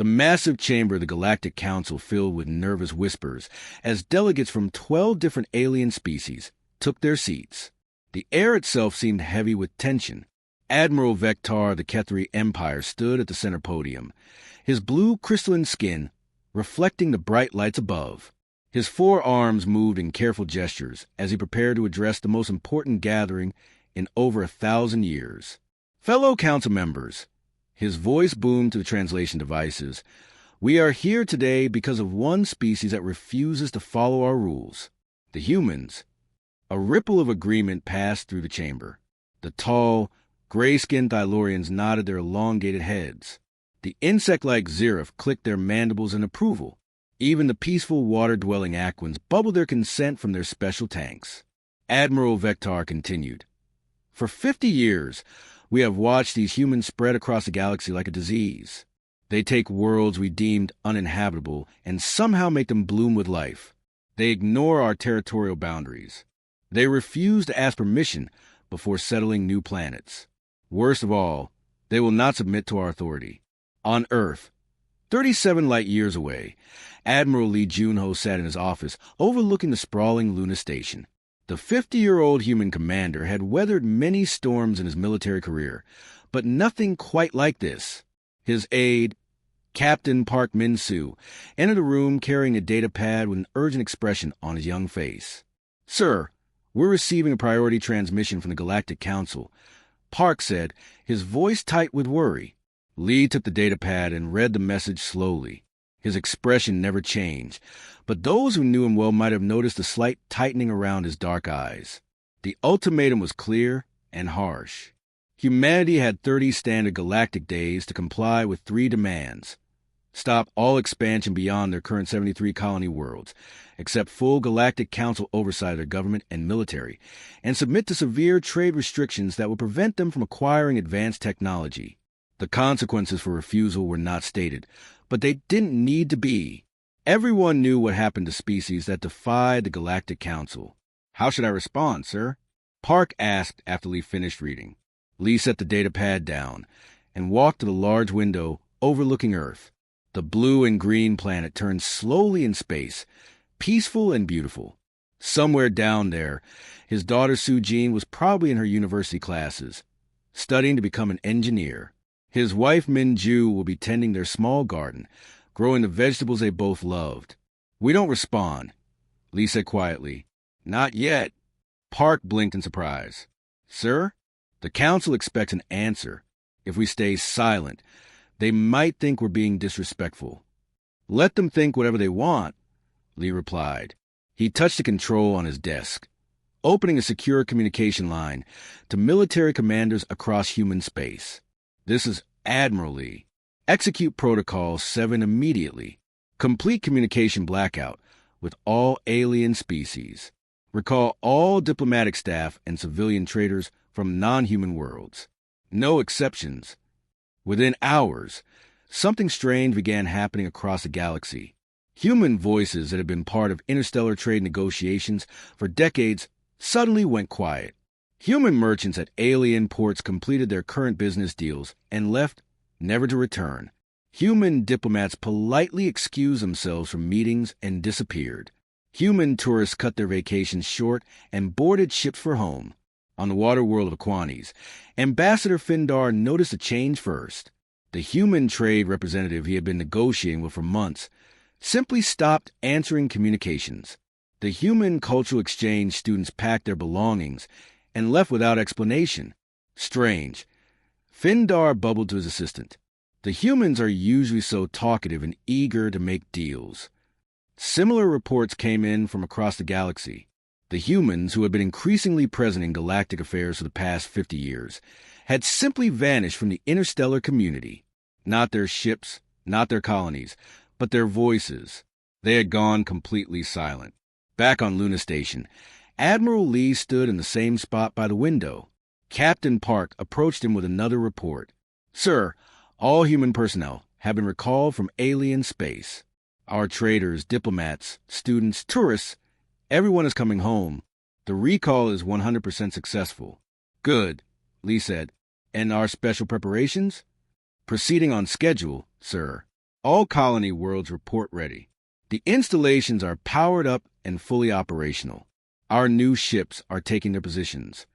The massive chamber of the Galactic Council filled with nervous whispers as delegates from 12 different alien species took their seats. The air itself seemed heavy with tension. Admiral Vector of the Kethri Empire stood at the center podium, his blue crystalline skin reflecting the bright lights above. His 4 arms moved in careful gestures as he prepared to address the most important gathering in over 1,000 years. Fellow council members, his voice boomed to the translation devices, we are here today because of one species that refuses to follow our rules, the humans. A ripple of agreement passed through the chamber. The tall, gray-skinned Thylorians nodded their elongated heads. The insect-like Xerif clicked their mandibles in approval. Even the peaceful water-dwelling Aquans bubbled their consent from their special tanks. Admiral Vector continued, for 50 years, we have watched these humans spread across the galaxy like a disease. They take worlds we deemed uninhabitable and somehow make them bloom with life. They ignore our territorial boundaries. They refuse to ask permission before settling new planets. Worst of all, they will not submit to our authority. On Earth, 37 light years away, Admiral Lee Junho sat in his office overlooking the sprawling Luna station. The 50-year-old human commander had weathered many storms in his military career, but nothing quite like this. His aide, Captain Park Min-soo, entered the room carrying a data pad with an urgent expression on his young face. Sir, we're receiving a priority transmission from the Galactic Council, Park said, his voice tight with worry. Lee took the data pad and read the message slowly. His expression never changed, but those who knew him well might have noticed a slight tightening around his dark eyes. The ultimatum was clear and harsh. Humanity had 30 standard galactic days to comply with 3 demands. Stop all expansion beyond their current 73 colony worlds, accept full Galactic Council oversight of their government and military, and submit to severe trade restrictions that would prevent them from acquiring advanced technology. The consequences for refusal were not stated, but they didn't need to be. Everyone knew what happened to species that defied the Galactic Council. How should I respond, sir? Park asked after Lee finished reading. Lee set the data pad down and walked to the large window overlooking Earth. The blue and green planet turned slowly in space, peaceful and beautiful. Somewhere down there, his daughter Soo-Jin was probably in her university classes, studying to become an engineer. His wife Min-ju will be tending their small garden, growing the vegetables they both loved. We don't respond, Lee said quietly. Not yet. Park blinked in surprise. Sir, the council expects an answer. If we stay silent, they might think we're being disrespectful. Let them think whatever they want, Lee replied. He touched the control on his desk, opening a secure communication line to military commanders across human space. This is Admiral Lee. Execute Protocol 7 immediately. Complete communication blackout with all alien species. Recall all diplomatic staff and civilian traders from non-human worlds. No exceptions. Within hours, something strange began happening across the galaxy. Human voices that had been part of interstellar trade negotiations for decades suddenly went quiet. Human merchants at alien ports completed their current business deals and left, never to return. Human diplomats politely excused themselves from meetings and disappeared. Human tourists cut their vacations short and boarded ships for home. On the water world of Aquanis, Ambassador Findar noticed a change first. The human trade representative he had been negotiating with for months simply stopped answering communications. The human cultural exchange students packed their belongings and left without explanation. Strange. Findar bubbled to his assistant. The humans are usually so talkative and eager to make deals. Similar reports came in from across the galaxy. The humans, who had been increasingly present in galactic affairs for the past 50 years, had simply vanished from the interstellar community. Not their ships, not their colonies, but their voices. They had gone completely silent. Back on Luna Station, Admiral Lee stood in the same spot by the window. Captain Park approached him with another report. Sir, all human personnel have been recalled from alien space. Our traders, diplomats, students, tourists, everyone is coming home. The recall is 100% successful. Good, Lee said. And our special preparations? Proceeding on schedule, sir. All colony worlds report ready. The installations are powered up and fully operational. Our new ships are taking their positions.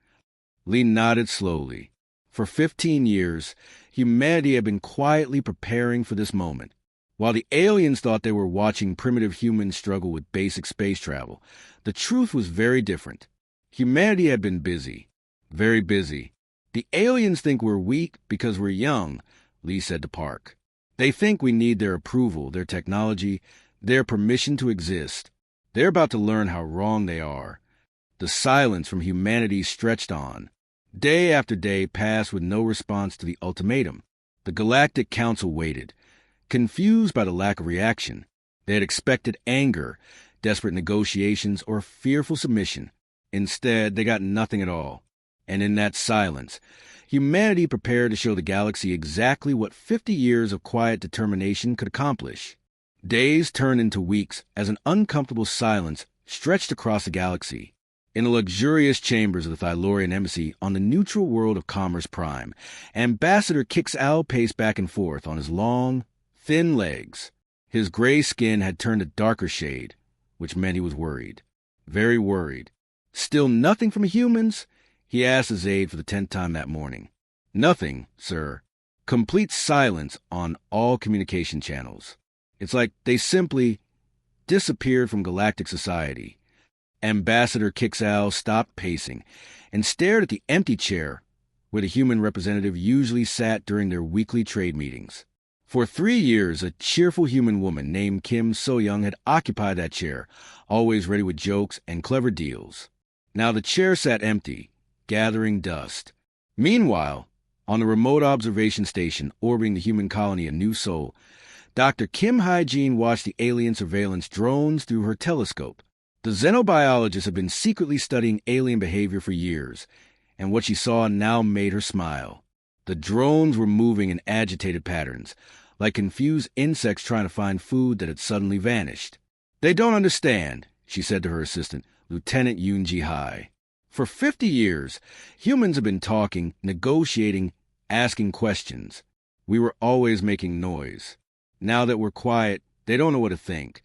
Lee nodded slowly. For 15 years, humanity had been quietly preparing for this moment. While the aliens thought they were watching primitive humans struggle with basic space travel, the truth was very different. Humanity had been busy. Very busy. The aliens think we're weak because we're young, Lee said to Park. They think we need their approval, their technology, their permission to exist. They're about to learn how wrong they are. The silence from humanity stretched on. Day after day passed with no response to the ultimatum. The Galactic Council waited, confused by the lack of reaction. They had expected anger, desperate negotiations, or fearful submission. Instead, they got nothing at all. And in that silence, humanity prepared to show the galaxy exactly what 50 years of quiet determination could accomplish. Days turned into weeks as an uncomfortable silence stretched across the galaxy. In the luxurious chambers of the Thylorian embassy on the neutral world of Commerce Prime, Ambassador Kix-Al paced back and forth on his long, thin legs. His gray skin had turned a darker shade, which meant he was worried. Very worried. Still nothing from humans? He asked his aide for the 10th time that morning. Nothing, sir. Complete silence on all communication channels. It's like they simply disappeared from galactic society. Ambassador Kix-Al stopped pacing and stared at the empty chair where the human representative usually sat during their weekly trade meetings. For 3 years, a cheerful human woman named Kim So-young had occupied that chair, always ready with jokes and clever deals. Now the chair sat empty, gathering dust. Meanwhile, on the remote observation station orbiting the human colony of New Sol, Dr. Kim Hygiene watched the alien surveillance drones through her telescope. The xenobiologist had been secretly studying alien behavior for years, and what she saw now made her smile. The drones were moving in agitated patterns, like confused insects trying to find food that had suddenly vanished. "They don't understand," she said to her assistant, Lieutenant Yoon-ji Hai. "For 50 years, humans have been talking, negotiating, asking questions. We were always making noise. Now that we're quiet, they don't know what to think."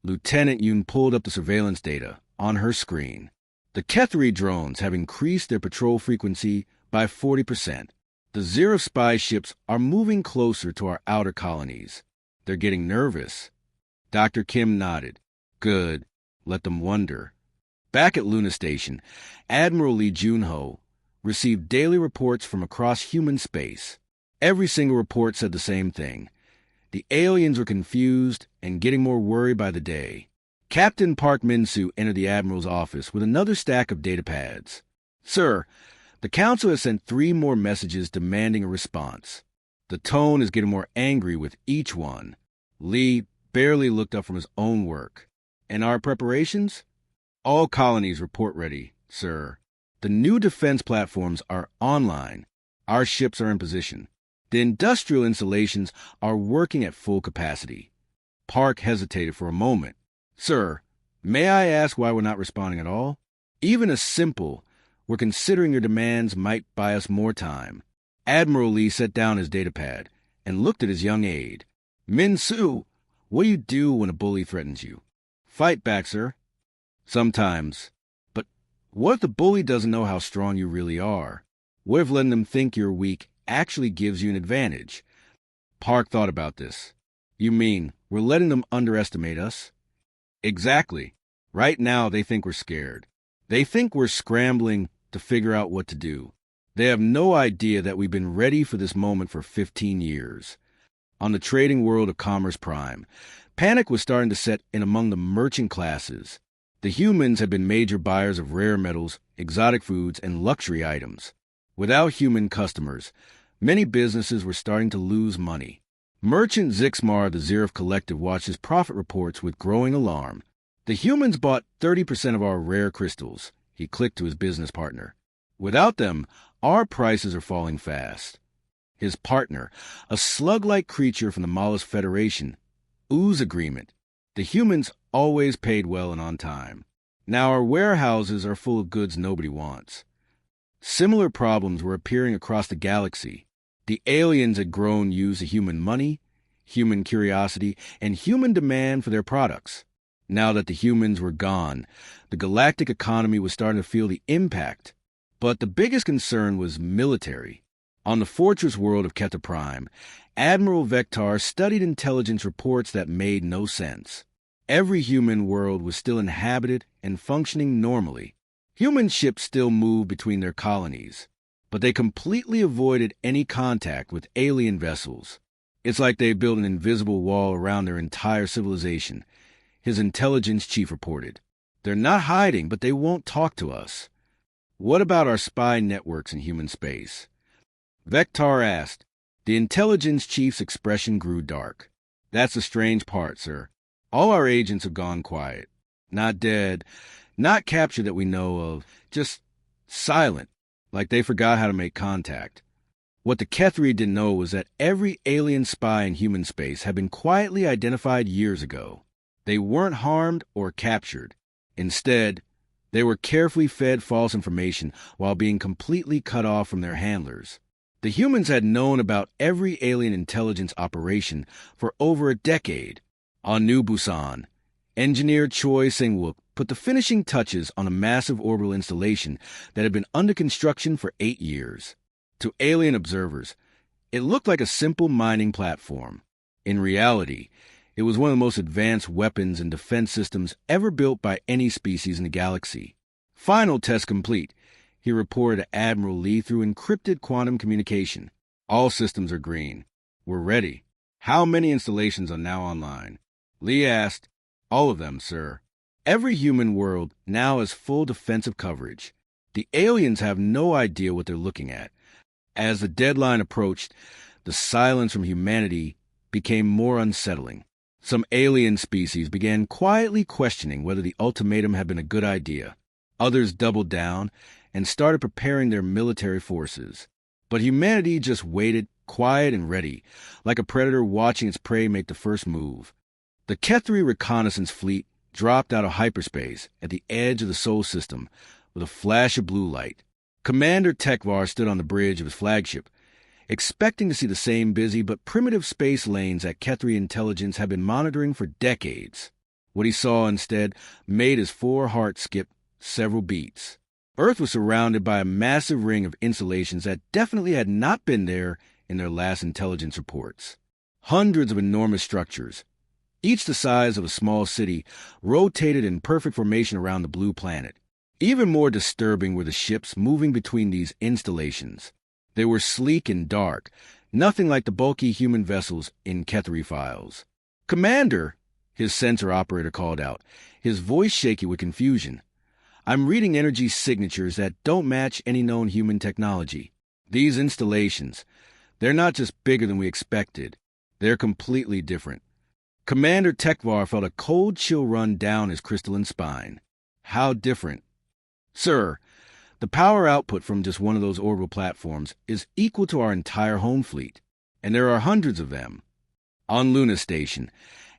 Lieutenant Yoon pulled up the surveillance data on her screen. The Kethri drones have increased their patrol frequency by 40%. The Zero spy ships are moving closer to our outer colonies. They're getting nervous. Dr. Kim nodded. Good. Let them wonder. Back at Luna Station, Admiral Lee Junho received daily reports from across human space. Every single report said the same thing. The aliens were confused and getting more worried by the day. Captain Park Min-soo entered the Admiral's office with another stack of data pads. "Sir, the Council has sent 3 more messages demanding a response. The tone is getting more angry with each one." Lee barely looked up from his own work. "And our preparations?" "All colonies report ready, sir. The new defense platforms are online. Our ships are in position. The industrial installations are working at full capacity." Park hesitated for a moment. "Sir, may I ask why we're not responding at all? Even a simple, 'we're considering your demands' might buy us more time." Admiral Lee set down his datapad and looked at his young aide. "Min-soo, what do when a bully threatens you?" "Fight back, sir." "Sometimes. But what if the bully doesn't know how strong you really are? What if letting them think you're weak actually gives you an advantage?" Park thought about this. "You mean we're letting them underestimate us?" "Exactly. Right now they think we're scared. They think we're scrambling to figure out what to do. They have no idea that we've been ready for this moment for 15 years. On the trading world of Commerce Prime, panic was starting to set in among the merchant classes. The humans had been major buyers of rare metals, exotic foods, and luxury items. Without human customers, many businesses were starting to lose money. Merchant Zixmar of the Zerif Collective watched his profit reports with growing alarm. "The humans bought 30% of our rare crystals," he clicked to his business partner. "Without them, our prices are falling fast." His partner, a slug-like creature from the Mollusk Federation, ooze agreement. "The humans always paid well and on time. Now our warehouses are full of goods nobody wants." Similar problems were appearing across the galaxy. The aliens had grown used to human money, human curiosity, and human demand for their products. Now that the humans were gone, the galactic economy was starting to feel the impact. But the biggest concern was military. On the fortress world of Keta Prime, Admiral Vector studied intelligence reports that made no sense. Every human world was still inhabited and functioning normally. Human ships still moved between their colonies, but they completely avoided any contact with alien vessels. It's like they built an invisible wall around their entire civilization, his intelligence chief reported. They're not hiding, but they won't talk to us. What about our spy networks in human space? Vector asked. The intelligence chief's expression grew dark. That's the strange part, sir. All our agents have gone quiet. Not dead, not captured that we know of, just silent, like they forgot how to make contact. What the Kethri didn't know was that every alien spy in human space had been quietly identified years ago. They weren't harmed or captured. Instead, they were carefully fed false information while being completely cut off from their handlers. The humans had known about every alien intelligence operation for over a decade. On New Busan, engineer Choi Sang-wook put the finishing touches on a massive orbital installation that had been under construction for 8 years. To alien observers, it looked like a simple mining platform. In reality, it was one of the most advanced weapons and defense systems ever built by any species in the galaxy. Final test complete, he reported to Admiral Lee through encrypted quantum communication. All systems are green. We're ready. How many installations are now online? Lee asked. All of them, sir. Every human world now has full defensive coverage. The aliens have no idea what they're looking at. As the deadline approached, the silence from humanity became more unsettling. Some alien species began quietly questioning whether the ultimatum had been a good idea. Others doubled down and started preparing their military forces. But humanity just waited, quiet and ready, like a predator watching its prey make the first move. The Kethri reconnaissance fleet dropped out of hyperspace at the edge of the Sol system with a flash of blue light. Commander Tekvar stood on the bridge of his flagship, expecting to see the same busy but primitive space lanes that Kethri intelligence had been monitoring for decades. What he saw instead made his 4 hearts skip several beats. Earth was surrounded by a massive ring of installations that definitely had not been there in their last intelligence reports. Hundreds of enormous structures, each the size of a small city, rotated in perfect formation around the blue planet. Even more disturbing were the ships moving between these installations. They were sleek and dark, nothing like the bulky human vessels in Kethri files. Commander, his sensor operator called out, his voice shaky with confusion. I'm reading energy signatures that don't match any known human technology. These installations, they're not just bigger than we expected. They're completely different. Commander Tekvar felt a cold chill run down his crystalline spine. How different? Sir, the power output from just one of those orbital platforms is equal to our entire home fleet, and there are hundreds of them. On Luna Station,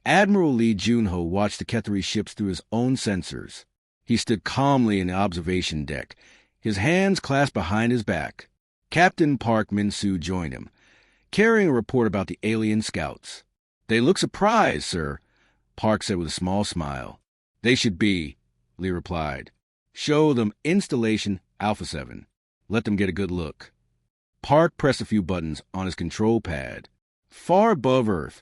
Admiral Lee Junho watched the Kethri ships through his own sensors. He stood calmly in the observation deck, his hands clasped behind his back. Captain Park Min-soo joined him, carrying a report about the alien scouts. They look surprised, sir, Park said with a small smile. They should be, Lee replied. Show them Installation Alpha 7. Let them get a good look. Park pressed a few buttons on his control pad. Far above Earth,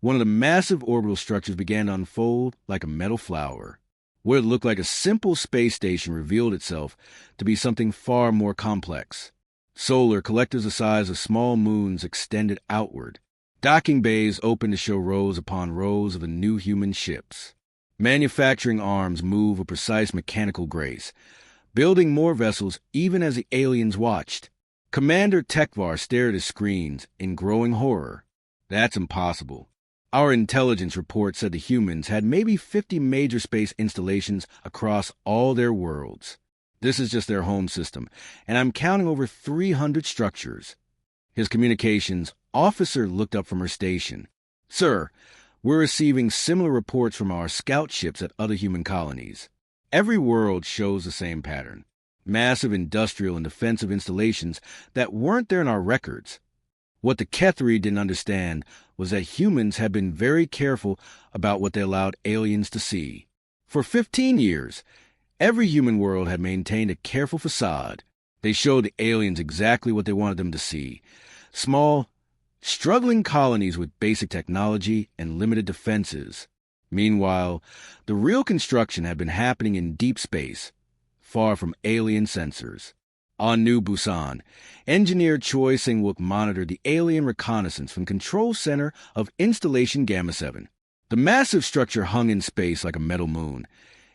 one of the massive orbital structures began to unfold like a metal flower. What looked like a simple space station revealed itself to be something far more complex. Solar collectors the size of small moons extended outward. Docking bays opened to show rows upon rows of the new human ships. Manufacturing arms move with precise mechanical grace, building more vessels even as the aliens watched. Commander Tekvar stared at his screens in growing horror. That's impossible. Our intelligence report said the humans had maybe 50 major space installations across all their worlds. This is just their home system, and I'm counting over 300 structures. His communications officer looked up from her station. Sir, we're receiving similar reports from our scout ships at other human colonies. Every world shows the same pattern. Massive industrial and defensive installations that weren't there in our records. What the Kethri didn't understand was that humans had been very careful about what they allowed aliens to see. For 15 years, every human world had maintained a careful facade. They showed the aliens exactly what they wanted them to see. Small, struggling colonies with basic technology and limited defenses. Meanwhile, the real construction had been happening in deep space, far from alien sensors. On New Busan, engineer Choi Sang-wook monitored the alien reconnaissance from Control Center of Installation Gamma 7. The massive structure hung in space like a metal moon,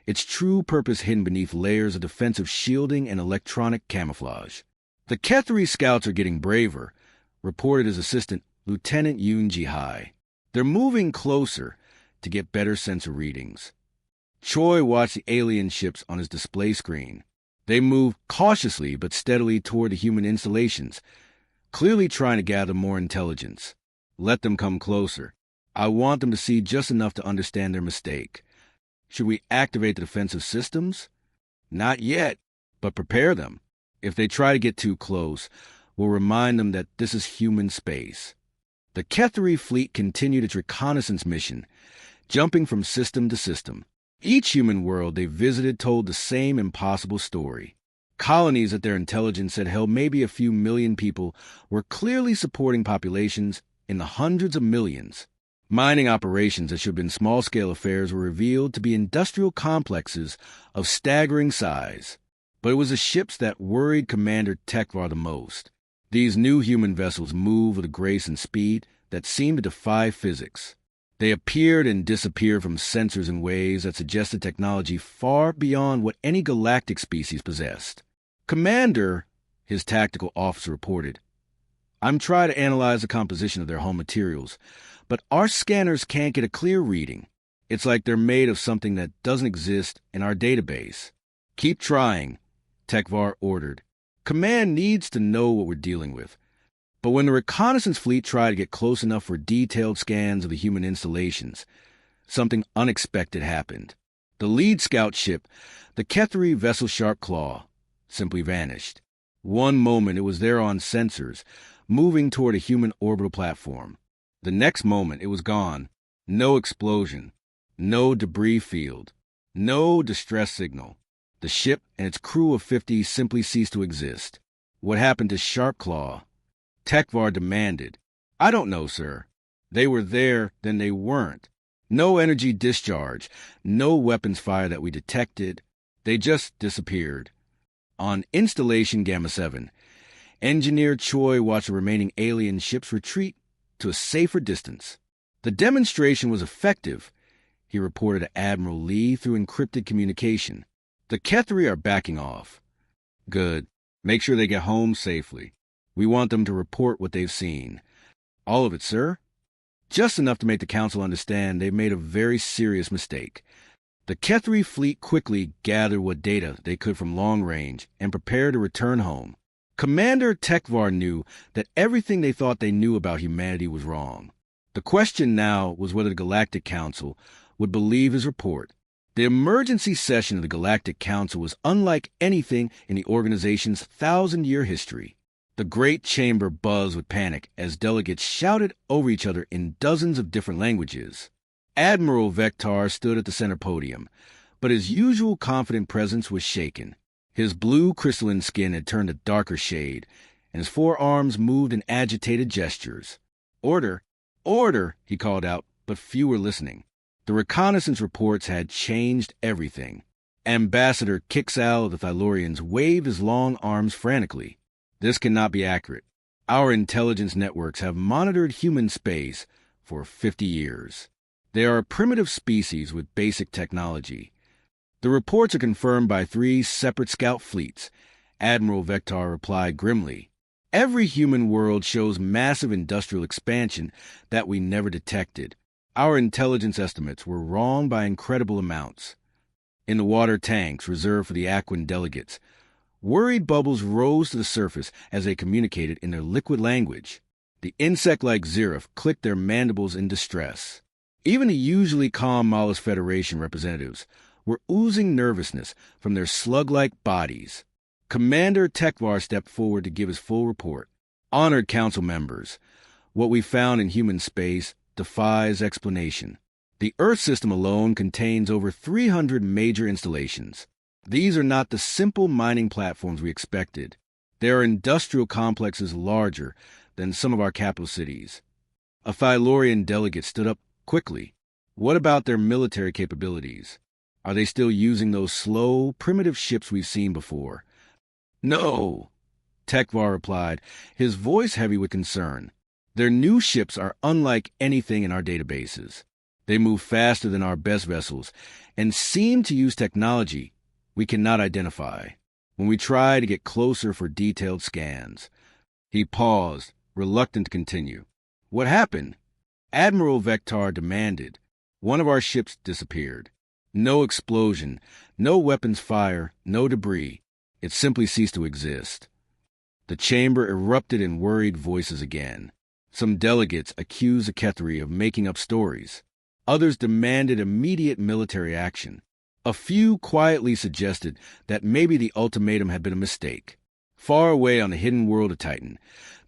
its true purpose hidden beneath layers of defensive shielding and electronic camouflage. The Kethri scouts are getting braver, reported his assistant, Lieutenant Yoon Ji-hai. They're moving closer to get better sensor readings. Choi watched the alien ships on his display screen. They moved cautiously but steadily toward the human installations, clearly trying to gather more intelligence. Let them come closer. I want them to see just enough to understand their mistake. Should we activate the defensive systems? Not yet, but prepare them. If they try to get too close, we'll remind them that this is human space. The Kethri fleet continued its reconnaissance mission, jumping from system to system. Each human world they visited told the same impossible story. Colonies that their intelligence had held maybe a few million people were clearly supporting populations in the hundreds of millions. Mining operations that should have been small-scale affairs were revealed to be industrial complexes of staggering size. But it was the ships that worried Commander Tekvar the most. These new human vessels moved with a grace and speed that seemed to defy physics. They appeared and disappeared from sensors in ways that suggested technology far beyond what any galactic species possessed. Commander, his tactical officer reported, I'm trying to analyze the composition of their home materials, but our scanners can't get a clear reading. It's like they're made of something that doesn't exist in our database. Keep trying, Tekvar ordered. Command needs to know what we're dealing with. But when the reconnaissance fleet tried to get close enough for detailed scans of the human installations, something unexpected happened. The lead scout ship, the Kethri vessel Sharp Claw, simply vanished. One moment it was there on sensors, moving toward a human orbital platform. The next moment it was gone. No explosion, no debris field, no distress signal. The ship and its crew of 50 simply ceased to exist. What happened to Sharp Claw? Tekvar demanded. I don't know, sir. They were there, then they weren't. No energy discharge, no weapons fire that we detected. They just disappeared. On Installation Gamma 7, Engineer Choi watched the remaining alien ships retreat to a safer distance. The demonstration was effective, he reported to Admiral Lee through encrypted communication. The Kethri are backing off. Good. Make sure they get home safely. We want them to report what they've seen. All of it, sir? Just enough to make the Council understand they've made a very serious mistake. The Kethri fleet quickly gathered what data they could from long range and prepared to return home. Commander Tekvar knew that everything they thought they knew about humanity was wrong. The question now was whether the Galactic Council would believe his report. The emergency session of the Galactic Council was unlike anything in the organization's 1,000-year history. The great chamber buzzed with panic as delegates shouted over each other in dozens of different languages. Admiral Vector stood at the center podium, but his usual confident presence was shaken. His blue crystalline skin had turned a darker shade, and his forearms moved in agitated gestures. Order! Order! He called out, but few were listening. The reconnaissance reports had changed everything. Ambassador Kixal of the Thylorians waved his long arms frantically. This cannot be accurate. Our intelligence networks have monitored human space for 50 years. They are a primitive species with basic technology. The reports are confirmed by 3 separate scout fleets. Admiral Vector replied grimly. Every human world shows massive industrial expansion that we never detected. Our intelligence estimates were wrong by incredible amounts. In the water tanks reserved for the Aquan delegates, worried bubbles rose to the surface as they communicated in their liquid language. The insect-like Xerif clicked their mandibles in distress. Even the usually calm Mollusk Federation representatives were oozing nervousness from their slug-like bodies. Commander Tekvar stepped forward to give his full report. Honored council members, What we found in human space defies explanation. The Earth system alone contains over 300 major installations. These are not the simple mining platforms we expected. They are industrial complexes larger than some of our capital cities. A Thylorian delegate stood up quickly. What about their military capabilities? Are they still using those slow, primitive ships we've seen before? No, Tekvar replied, his voice heavy with concern. Their new ships are unlike anything in our databases. They move faster than our best vessels and seem to use technology we cannot identify when we try to get closer for detailed scans. He paused, reluctant to continue. What happened? Admiral Vectar demanded. One of our ships disappeared. No explosion, no weapons fire, no debris. It simply ceased to exist. The chamber erupted in worried voices again. Some delegates accused the Ketheri of making up stories. Others demanded immediate military action. A few quietly suggested that maybe the ultimatum had been a mistake. Far away on the hidden world of Titan,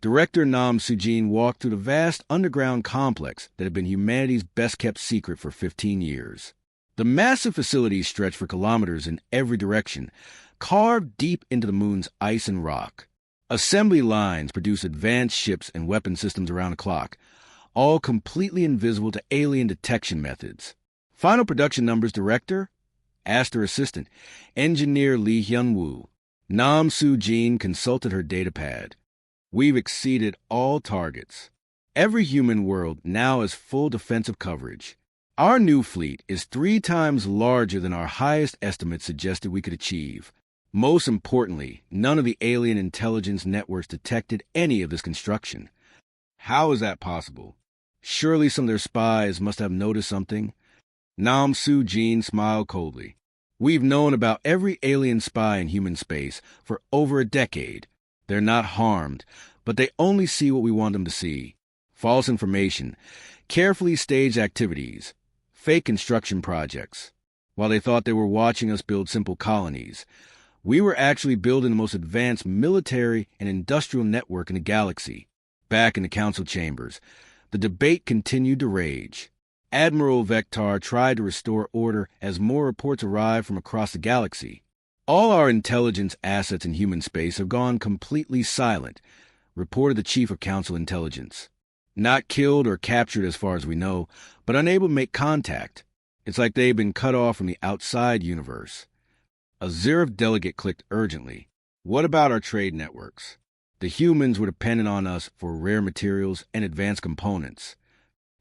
Director Nam Sujin walked through the vast underground complex that had been humanity's best-kept secret for 15 years. The massive facilities stretched for kilometers in every direction, carved deep into the moon's ice and rock. Assembly lines produced advanced ships and weapon systems around the clock, all completely invisible to alien detection methods. Final production numbers, Director? Asked her assistant, Engineer Lee Hyun-woo. Nam Soo-jin consulted her datapad. We've exceeded all targets. Every human world now has full defensive coverage. Our new fleet is 3 times larger than our highest estimates suggested we could achieve. Most importantly, none of the alien intelligence networks detected any of this construction. How is that possible? Surely some of their spies must have noticed something. Nam Soo-jin smiled coldly. We've known about every alien spy in human space for over a decade. They're not harmed, but they only see what we want them to see. False information, carefully staged activities, fake construction projects. While they thought they were watching us build simple colonies, we were actually building the most advanced military and industrial network in the galaxy. Back in the council chambers, the debate continued to rage. Admiral Vectar tried to restore order as more reports arrived from across the galaxy. All our intelligence assets in human space have gone completely silent, reported the Chief of Council Intelligence. Not killed or captured as far as we know, but unable to make contact. It's like they've been cut off from the outside universe. A Zerif delegate clicked urgently. What about our trade networks? The humans were dependent on us for rare materials and advanced components.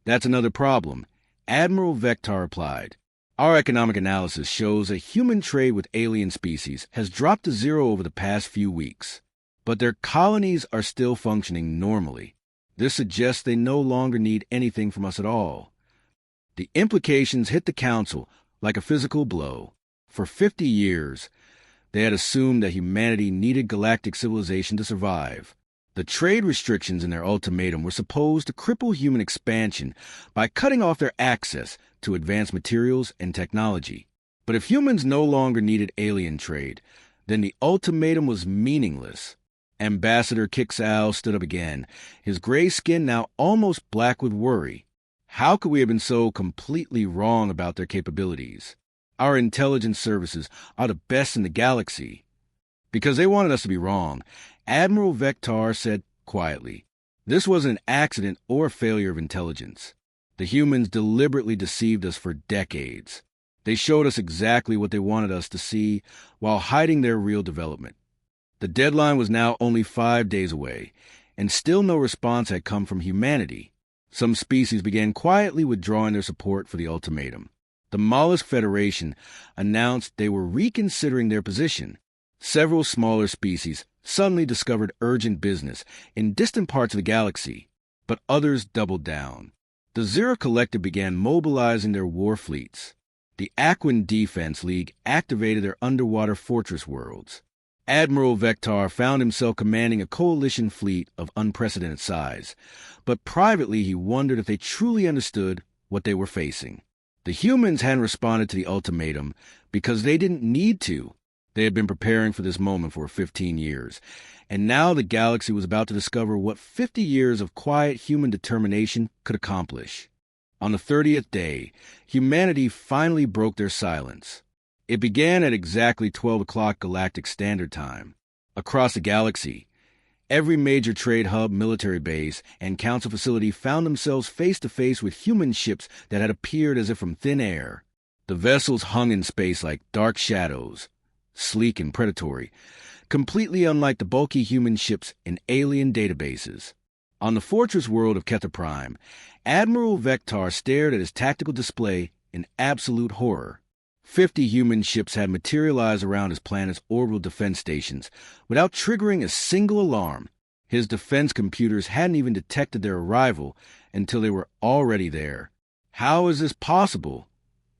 That's another problem, Admiral Vectar replied. Our economic analysis shows that human trade with alien species has dropped to 0 over the past few weeks. But their colonies are still functioning normally. This suggests they no longer need anything from us at all. The implications hit the Council like a physical blow. For 50 years, they had assumed that humanity needed galactic civilization to survive. The trade restrictions in their ultimatum were supposed to cripple human expansion by cutting off their access to advanced materials and technology. But if humans no longer needed alien trade, then the ultimatum was meaningless. Ambassador Kixal stood up again, his gray skin now almost black with worry. How could we have been so completely wrong about their capabilities? Our intelligence services are the best in the galaxy. Because they wanted us to be wrong, Admiral Vectar said quietly, this wasn't an accident or a failure of intelligence. The humans deliberately deceived us for decades. They showed us exactly what they wanted us to see while hiding their real development. The deadline was now only 5 days away, and still no response had come from humanity. Some species began quietly withdrawing their support for the ultimatum. The Mollusk Federation announced they were reconsidering their position. Several smaller species suddenly discovered urgent business in distant parts of the galaxy, but others doubled down. The Zero Collective began mobilizing their war fleets. The Aquan Defense League activated their underwater fortress worlds. Admiral Vectar found himself commanding a coalition fleet of unprecedented size, but privately he wondered if they truly understood what they were facing. The humans hadn't responded to the ultimatum because they didn't need to. They had been preparing for this moment for 15 years, and now the galaxy was about to discover what 50 years of quiet human determination could accomplish. On the 30th day, humanity finally broke their silence. It began at exactly 12 o'clock Galactic Standard Time. Across the galaxy, every major trade hub, military base, and council facility found themselves face-to-face with human ships that had appeared as if from thin air. The vessels hung in space like dark shadows, sleek and predatory, completely unlike the bulky human ships in alien databases. On the fortress world of Ketha Prime, Admiral Vector stared at his tactical display in absolute horror. 50 human ships had materialized around his planet's orbital defense stations without triggering a single alarm. His defense computers hadn't even detected their arrival until they were already there. "How is this possible?"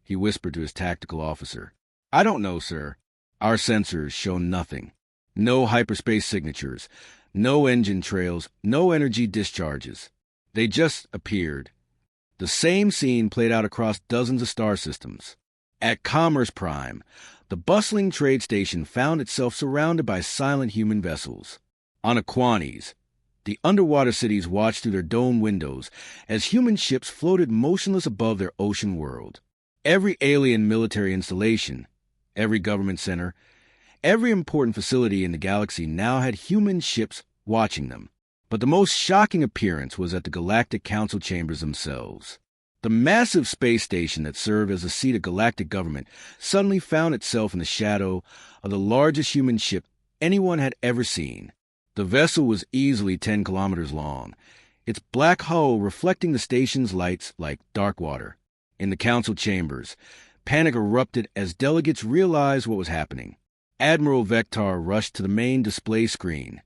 he whispered to his tactical officer. "I don't know, sir. Our sensors show nothing. No hyperspace signatures, no engine trails, no energy discharges. They just appeared." The same scene played out across dozens of star systems. At Commerce Prime, the bustling trade station found itself surrounded by silent human vessels. On Aquanis, the underwater cities watched through their dome windows as human ships floated motionless above their ocean world. Every alien military installation, every government center, every important facility in the galaxy now had human ships watching them. But the most shocking appearance was at the Galactic Council chambers themselves. The massive space station that served as the seat of galactic government suddenly found itself in the shadow of the largest human ship anyone had ever seen. The vessel was easily 10 kilometers long, its black hull reflecting the station's lights like dark water. In the council chambers, panic erupted as delegates realized what was happening. Admiral Vector rushed to the main display screen,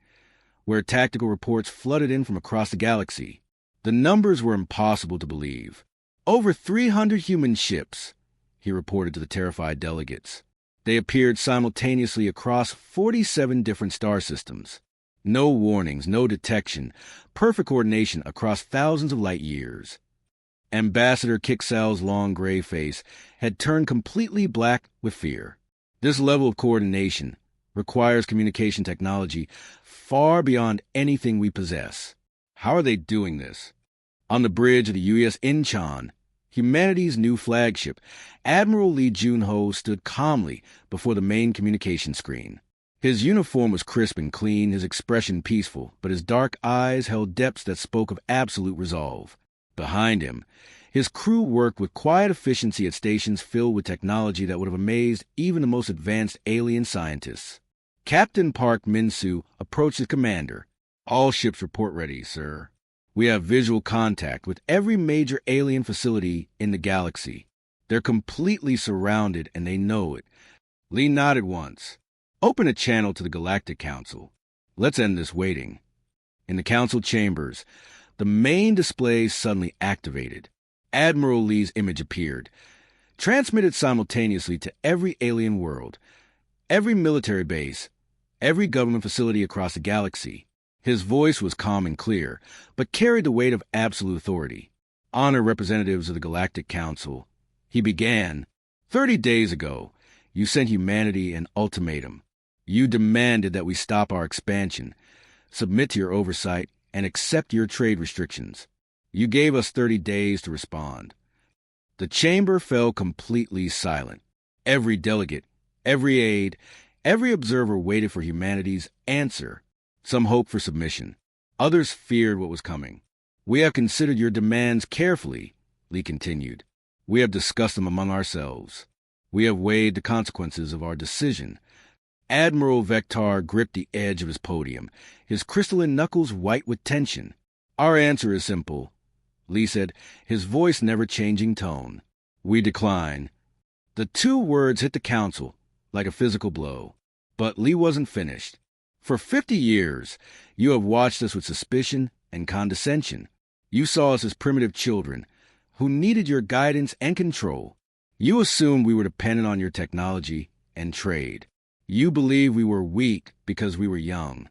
where tactical reports flooded in from across the galaxy. The numbers were impossible to believe. Over 300 human ships, he reported to the terrified delegates. They appeared simultaneously across 47 different star systems. No warnings, no detection, perfect coordination across thousands of light years. Ambassador Kixal's long gray face had turned completely black with fear. This level of coordination requires communication technology far beyond anything we possess. How are they doing this? On the bridge of the USS Incheon, humanity's new flagship, Admiral Lee Junho stood calmly before the main communication screen. His uniform was crisp and clean, his expression peaceful, but his dark eyes held depths that spoke of absolute resolve. Behind him, his crew worked with quiet efficiency at stations filled with technology that would have amazed even the most advanced alien scientists. Captain Park Min-soo approached his commander. "All ships report ready, sir. We have visual contact with every major alien facility in the galaxy. They're completely surrounded, and they know it." Lee nodded once. "Open a channel to the Galactic Council. Let's end this waiting." In the council chambers, the main display suddenly activated. Admiral Lee's image appeared, transmitted simultaneously to every alien world, every military base, every government facility across the galaxy. His voice was calm and clear, but carried the weight of absolute authority. "Honor representatives of the Galactic Council," he began. 30 days ago, you sent humanity an ultimatum. You demanded that we stop our expansion, submit to your oversight, and accept your trade restrictions. You gave us 30 days to respond. The chamber fell completely silent. Every delegate, every aide, every observer waited for humanity's answer. Some hoped for submission. Others feared what was coming. "We have considered your demands carefully," Lee continued. "We have discussed them among ourselves. We have weighed the consequences of our decision." Admiral Vector gripped the edge of his podium, his crystalline knuckles white with tension. "Our answer is simple," Lee said, his voice never changing tone. "We decline." The two words hit the council like a physical blow. But Lee wasn't finished. "For 50 years, you have watched us with suspicion and condescension. You saw us as primitive children who needed your guidance and control. You assumed we were dependent on your technology and trade. You believed we were weak because we were young."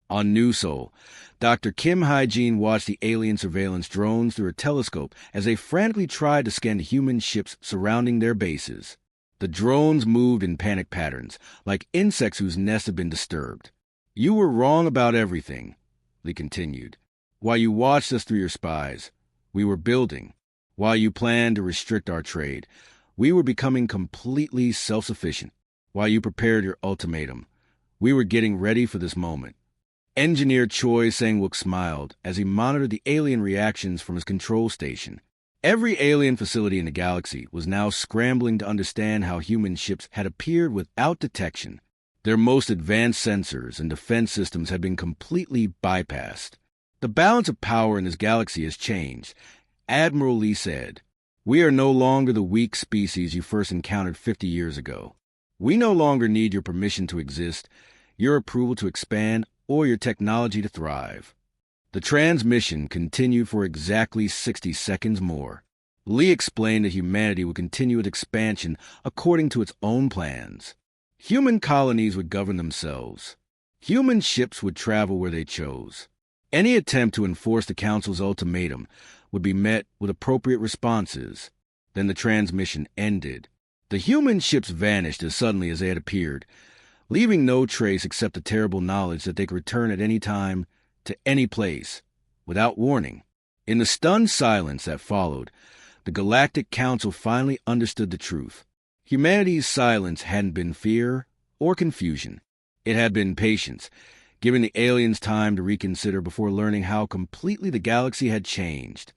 On New Sol, Dr. Kim Hyejin watched the alien surveillance drones through a telescope as they frantically tried to scan the human ships surrounding their bases. The drones moved in panic patterns, like insects whose nests had been disturbed. "You were wrong about everything," Lee continued. "While you watched us through your spies, we were building. While you planned to restrict our trade, we were becoming completely self-sufficient. While you prepared your ultimatum, we were getting ready for this moment." Engineer Choi Sang-wook smiled as he monitored the alien reactions from his control station. Every alien facility in the galaxy was now scrambling to understand how human ships had appeared without detection. Their most advanced sensors and defense systems had been completely bypassed. "The balance of power in this galaxy has changed," Admiral Lee said. "We are no longer the weak species you first encountered 50 years ago. We no longer need your permission to exist, your approval to expand, or your technology to thrive." The transmission continued for exactly 60 seconds more. Lee explained that humanity would continue its expansion according to its own plans. Human colonies would govern themselves. Human ships would travel where they chose. Any attempt to enforce the Council's ultimatum would be met with appropriate responses. Then the transmission ended. The human ships vanished as suddenly as they had appeared, leaving no trace except the terrible knowledge that they could return at any time, to any place, without warning. In the stunned silence that followed, the Galactic Council finally understood the truth. Humanity's silence hadn't been fear or confusion. It had been patience, giving the aliens time to reconsider before learning how completely the galaxy had changed.